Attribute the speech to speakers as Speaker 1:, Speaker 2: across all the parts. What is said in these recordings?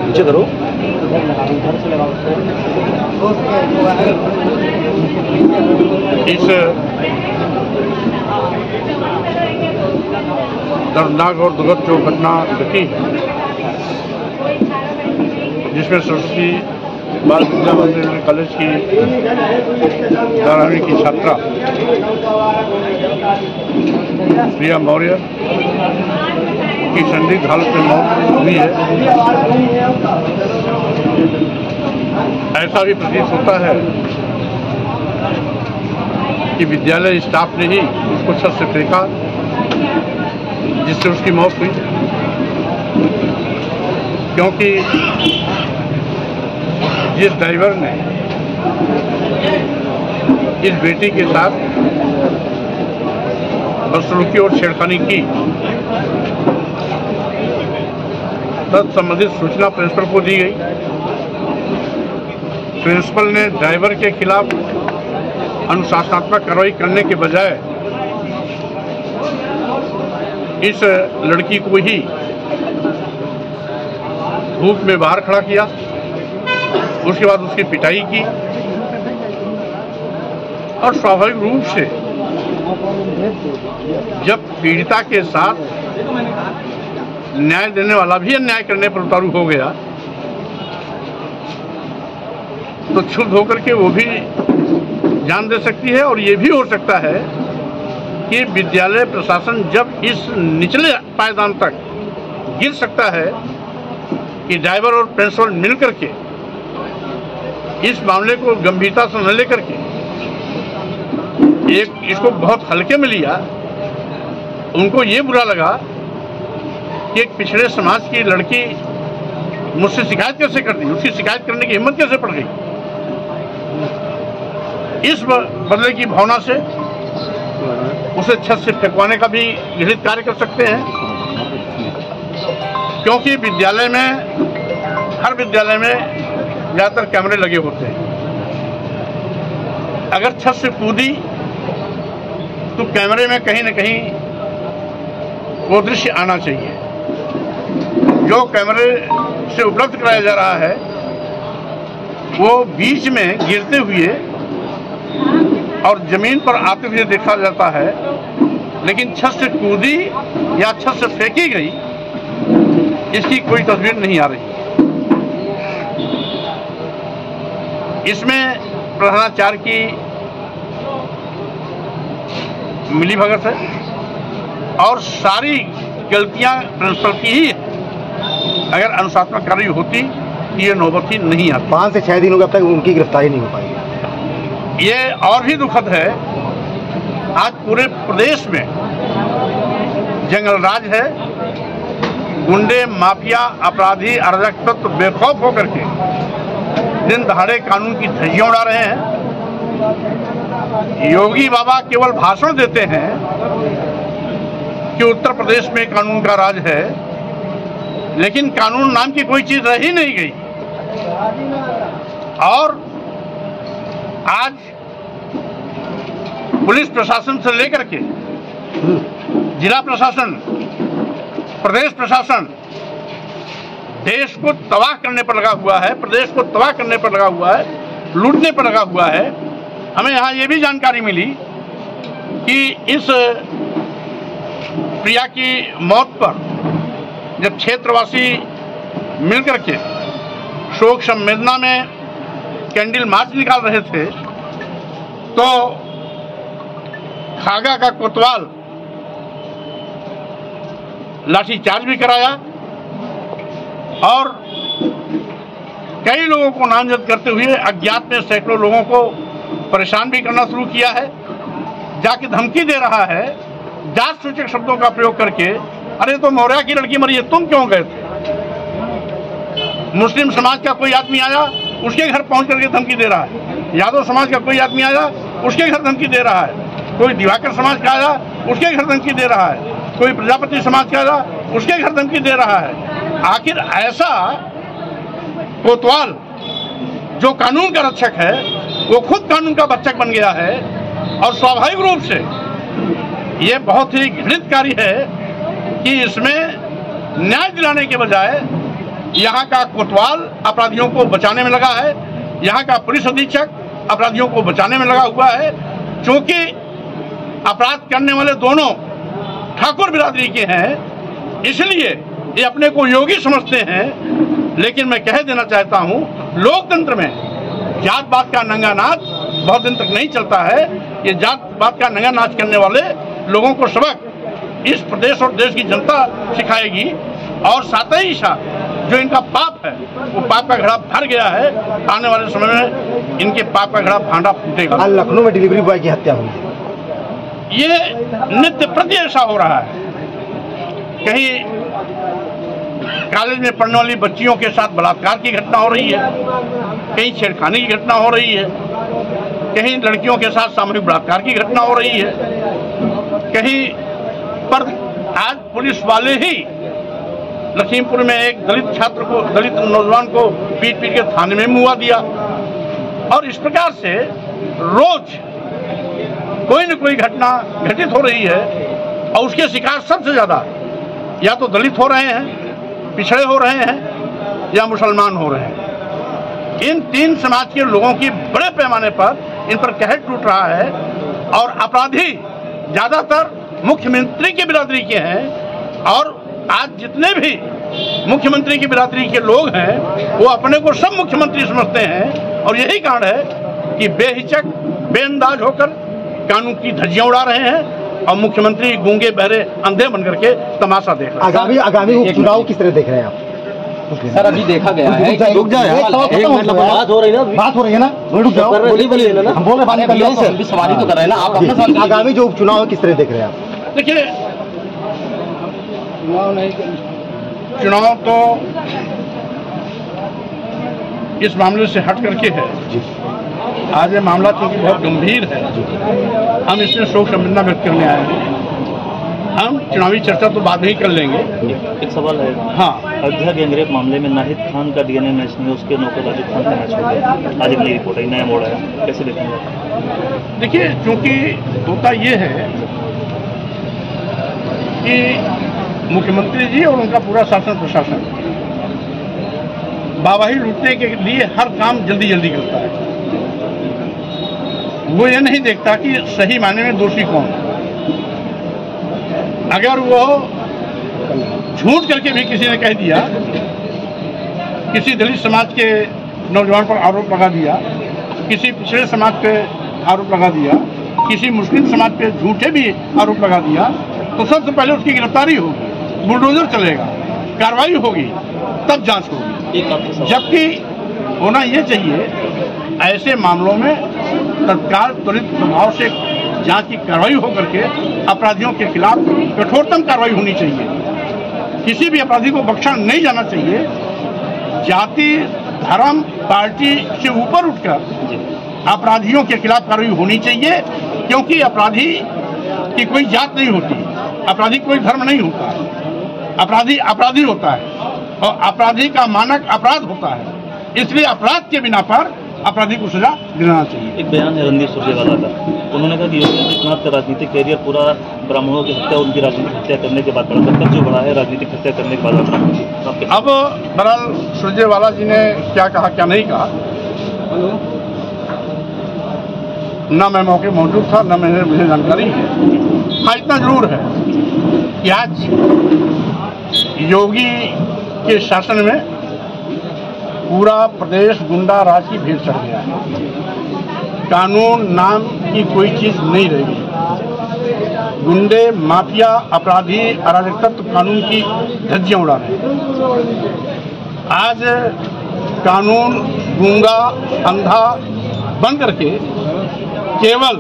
Speaker 1: नीचे करो।
Speaker 2: इस दर्दनाक और दुखद जो घटना घटी जिसमें सरस्वती बाल विद्या मंदिर कॉलेज की 12वीं की छात्रा प्रिया मौर्य की संदिग्ध हालत में मौत हुई है। ऐसा भी प्रतीत होता है कि विद्यालय स्टाफ ने ही उसको छत से फेंका जिससे उसकी मौत हुई, क्योंकि जिस ड्राइवर ने इस बेटी के साथ बदसलूकी और छेड़खानी की, तत्संबंधित सूचना प्रिंसिपल को दी गई। प्रिंसिपल ने ड्राइवर के खिलाफ अनुशासनात्मक कार्रवाई करने के बजाय इस लड़की को ही धूप में बाहर खड़ा किया, उसके बाद उसकी पिटाई की और स्वाभाविक रूप से जब पीड़िता के साथ न्याय देने वाला भी अन्याय करने पर उतारू हो गया तो क्षुब्ध होकर के वो भी जान दे सकती है। और ये भी हो सकता है कि विद्यालय प्रशासन जब इस निचले पायदान तक गिर सकता है कि ड्राइवर और प्रिंसिपल मिलकर के इस मामले को गंभीरता से न लेकर के इसको बहुत हल्के में लिया। उनको ये बुरा लगा कि एक पिछड़े समाज की लड़की मुझसे शिकायत कैसे कर दी, उसकी शिकायत करने की हिम्मत कैसे पड़ गई। इस बदले की भावना से उसे छत से फेंकवाने का भी घृणित कार्य कर सकते हैं, क्योंकि विद्यालय में, हर विद्यालय में ज़्यादातर कैमरे लगे होते हैं। अगर छत से कूदी तो कैमरे में कहीं न कहीं वो दृश्य आना चाहिए। जो कैमरे से उपलब्ध कराया जा रहा है वो बीच में गिरते हुए और जमीन पर आते हुए देखा जाता है, लेकिन छत से कूदी या छत से फेंकी गई इसकी कोई तस्वीर नहीं आ रही। इसमें प्रधानाचार्य की मिलीभगत है और सारी गलतियां प्रिंसिपल की ही है। अगर अनुशासनात्मक कार्रवाई होती तो ये नौबत ही नहीं आती।
Speaker 1: 5 से 6 दिनों अब तक उनकी गिरफ्तारी नहीं हो पाई।
Speaker 2: ये और भी दुखद है, आज पूरे प्रदेश में जंगलराज है। गुंडे, माफिया, अपराधी, अराजक तत्व बेखौफ होकर के दिन दहाड़े कानून की धज्जियां उड़ा रहे हैं। योगी बाबा केवल भाषण देते हैं कि उत्तर प्रदेश में कानून का राज है, लेकिन कानून नाम की कोई चीज रह ही नहीं गई। और आज पुलिस प्रशासन से लेकर के जिला प्रशासन, प्रदेश प्रशासन देश को तबाह करने पर लगा हुआ है, प्रदेश को तबाह करने पर लगा हुआ है, लूटने पर लगा हुआ है। हमें यहाँ ये भी जानकारी मिली कि इस प्रिया की मौत पर जब क्षेत्रवासी मिलकर के शोक संवेदना में कैंडल मार्च निकाल रहे थे तो खागा का कोतवाल लाठीचार्ज भी कराया और कई लोगों को नामजद करते हुए अज्ञात में सैकड़ों लोगों को परेशान भी करना शुरू किया है। जाके धमकी दे रहा है जात सूचक शब्दों का प्रयोग करके, अरे तो मौर्या की लड़की मरी है, तुम क्यों गए थे। मुस्लिम समाज का कोई आदमी आया, उसके घर पहुंच करके धमकी दे रहा है। यादव समाज का कोई आदमी आया, उसके घर धमकी दे रहा है। कोई दिवाकर समाज का आया, उसके घर धमकी दे रहा है। कोई प्रजापति समाज का आया, उसके घर धमकी दे रहा है। आखिर ऐसा कोतवाल जो कानून का रक्षक है वो खुद कानून का भक्षक बन गया है। और स्वाभाविक रूप से ये बहुत ही घृणित कार्य है कि इसमें न्याय दिलाने के बजाय यहाँ का कोतवाल अपराधियों को बचाने में लगा है, यहाँ का पुलिस अधीक्षक अपराधियों को बचाने में लगा हुआ है। क्योंकि अपराध करने वाले दोनों ठाकुर बिरादरी के हैं, इसलिए ये अपने को योगी समझते हैं। लेकिन मैं कह देना चाहता हूँ, लोकतंत्र में जात पात का नंगा नाच बहुत दिन तक नहीं चलता है। ये जात पात का नंगा नाच करने वाले लोगों को सबक इस प्रदेश और देश की जनता सिखाएगी। और साथ ही साथ जो इनका पाप है, वो पाप का घड़ा भर गया है। आने वाले समय में इनके पाप का घड़ा भांडा फूटेगा।
Speaker 1: आज लखनऊ में डिलीवरी बॉय की हत्या हुई,
Speaker 2: ये नित्य प्रति ऐसा हो रहा है। कहीं कॉलेज में पढ़ने वाली बच्चियों के साथ बलात्कार की घटना हो रही है, कहीं छेड़खानी की घटना हो रही है, कहीं लड़कियों के साथ सामूहिक बलात्कार की घटना हो रही है, कहीं पर आज पुलिस वाले ही लखीमपुर में एक दलित नौजवान को पीट के थाने में मुआ दिया। और इस प्रकार से रोज कोई न कोई घटना घटित हो रही है। और उसके शिकार सबसे ज्यादा या तो दलित हो रहे हैं, पिछड़े हो रहे हैं, या मुसलमान हो रहे हैं। इन तीन समाज के लोगों की बड़े पैमाने पर इन पर कहर टूट रहा है। और अपराधी ज्यादातर मुख्यमंत्री की बिरादरी के हैं। और आज जितने भी मुख्यमंत्री की बिरादरी के लोग हैं, वो अपने को सब मुख्यमंत्री समझते हैं। और यही कारण है कि बेहिचक बेअंदाज होकर कानून की धज्जियां उड़ा रहे हैं और मुख्यमंत्री गूंगे बहरे अंधे बनकर के तमाशा देख रहे हैं।
Speaker 1: आगामी उपचुनाव किस तरह देख रहे हैं आप?
Speaker 3: सर अभी देखा गया है कि
Speaker 1: रुक जाए,
Speaker 3: बात हो रही है ना,
Speaker 1: बात हो रही है ना, रुक जाओ,
Speaker 3: बोलिए ना,
Speaker 1: हम बोल रहे हैं,
Speaker 3: सवारी तो कर रहे हैं ना आप अपना सवाल।
Speaker 1: आगामी जो उपचुनाव है किस तरह देख रहे हैं आप?
Speaker 2: देखिए, चुनाव तो इस मामले से हट करके है। आज ये मामला क्योंकि बहुत गंभीर है, हम इसमें शोक संवेदना व्यक्त करने आए हैं। हम चुनावी चर्चा तो बाद में ही कर लेंगे।
Speaker 4: एक सवाल है।
Speaker 2: हाँ,
Speaker 4: अयोध्या गैंगरेप मामले में नाहिद खान का डीएनए मैच नहीं, उसके नौकर राजीव खान का मैच हो गया। आज एक नई रिपोर्ट आई, नया मोड़ आया, कैसे देखेंगे?
Speaker 2: देखिए, क्योंकि होता ये है कि मुख्यमंत्री जी और उनका पूरा शासन प्रशासन वाहवाही लूटने के लिए हर काम जल्दी जल्दी करता है। वो ये नहीं देखता कि सही मायने में दोषी कौन है। अगर वो झूठ करके भी किसी ने कह दिया, किसी दलित समाज के नौजवान पर आरोप लगा दिया, किसी पिछड़े समाज पे आरोप लगा दिया, किसी मुस्लिम समाज पे झूठे भी आरोप लगा दिया, तो सबसे पहले उसकी गिरफ्तारी होगी, बुलडोजर चलेगा, कार्रवाई होगी, तब जांच होगी। जबकि होना ये चाहिए, ऐसे मामलों में तत्काल त्वरित प्रभाव से जांच की कार्रवाई होकर के अपराधियों के खिलाफ कठोरतम कार्रवाई होनी चाहिए। किसी भी अपराधी को बख्शा नहीं जाना चाहिए। जाति, धर्म, पार्टी से ऊपर उठकर अपराधियों के खिलाफ कार्रवाई होनी चाहिए। क्योंकि अपराधी की कोई जात नहीं होती, अपराधी कोई धर्म नहीं होता, अपराधी अपराधी होता है और अपराधी का मानक अपराध होता है। इसलिए अपराध के बिना पर अपराधी को सजा दिलाना चाहिए।
Speaker 4: एक बयान है रणदीप सुरजेवाला का, उन्होंने कहा कि योगी आदित्यनाथ का राजनीतिक कैरियर पूरा ब्राह्मणों की हत्या, उनकी राजनीतिक हत्या करने के बाद बढ़ा, तब जो बढ़ा है राजनीतिक हत्या करने के बाद।
Speaker 2: अब बहरहाल सुरजेवाला जी ने क्या कहा क्या नहीं कहा, न मैं मौके मौजूद था, न मुझे जानकारी है। हाँ, इतना जरूर है कि आज योगी के शासन में पूरा प्रदेश गुंडा राज की भीड़ चढ़ गया है। कानून नाम की कोई चीज नहीं रहेगी। गुंडे, माफिया, अपराधी, अराजक तत्व कानून की धज्जियां उड़ा रहे हैं। आज कानून गूंगा, अंधा बन करके केवल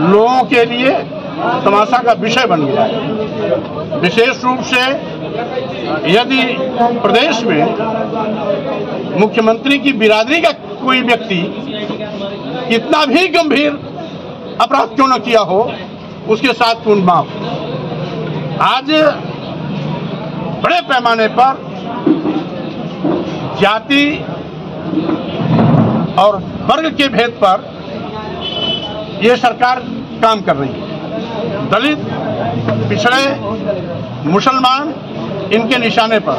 Speaker 2: लोगों के लिए तमाशा का विषय बन गया है। विशेष रूप से यदि प्रदेश में मुख्यमंत्री की बिरादरी का कोई व्यक्ति कितना भी गंभीर अपराध क्यों न किया हो, उसके साथ खून माफ। आज बड़े पैमाने पर जाति और वर्ग के भेद पर यह सरकार काम कर रही है। दलित, पिछड़े, मुसलमान, इनके निशाने पर।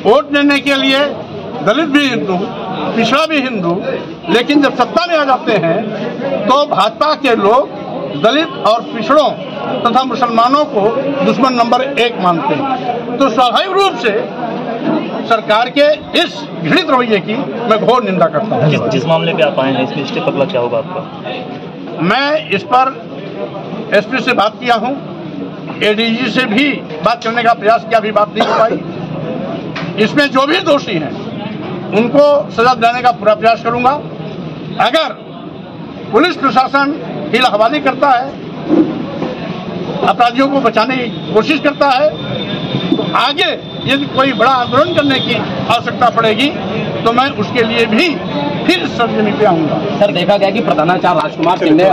Speaker 2: वोट लेने के लिए दलित भी हिंदू, पिछड़ा भी हिंदू, लेकिन जब सत्ता में आ जाते हैं तो भाजपा के लोग दलित और पिछड़ों तथा मुसलमानों को दुश्मन नंबर 1 मानते हैं। तो स्वाभाविक रूप से सरकार के इस घृणित रवैये की मैं घोर निंदा करता हूँ।
Speaker 4: जिस मामले पे आप आए हैं, इसमें स्टेप अगला क्या होगा आपका?
Speaker 2: मैं इस पर एसपी से बात किया हूँ, एडीजी से भी बात करने का प्रयास किया, भी बात नहीं हो पाई। इसमें जो भी दोषी हैं उनको सजा दिलाने का पूरा प्रयास करूंगा। अगर पुलिस प्रशासन हीला हवाली करता है, अपराधियों को बचाने की कोशिश करता है, तो आगे यदि कोई बड़ा आंदोलन करने की आवश्यकता पड़ेगी तो मैं उसके लिए भी फिर इस सरजमी पे आऊंगा।
Speaker 3: सर, देखा गया कि प्रधानाचार्य राजकुमार सिंह ने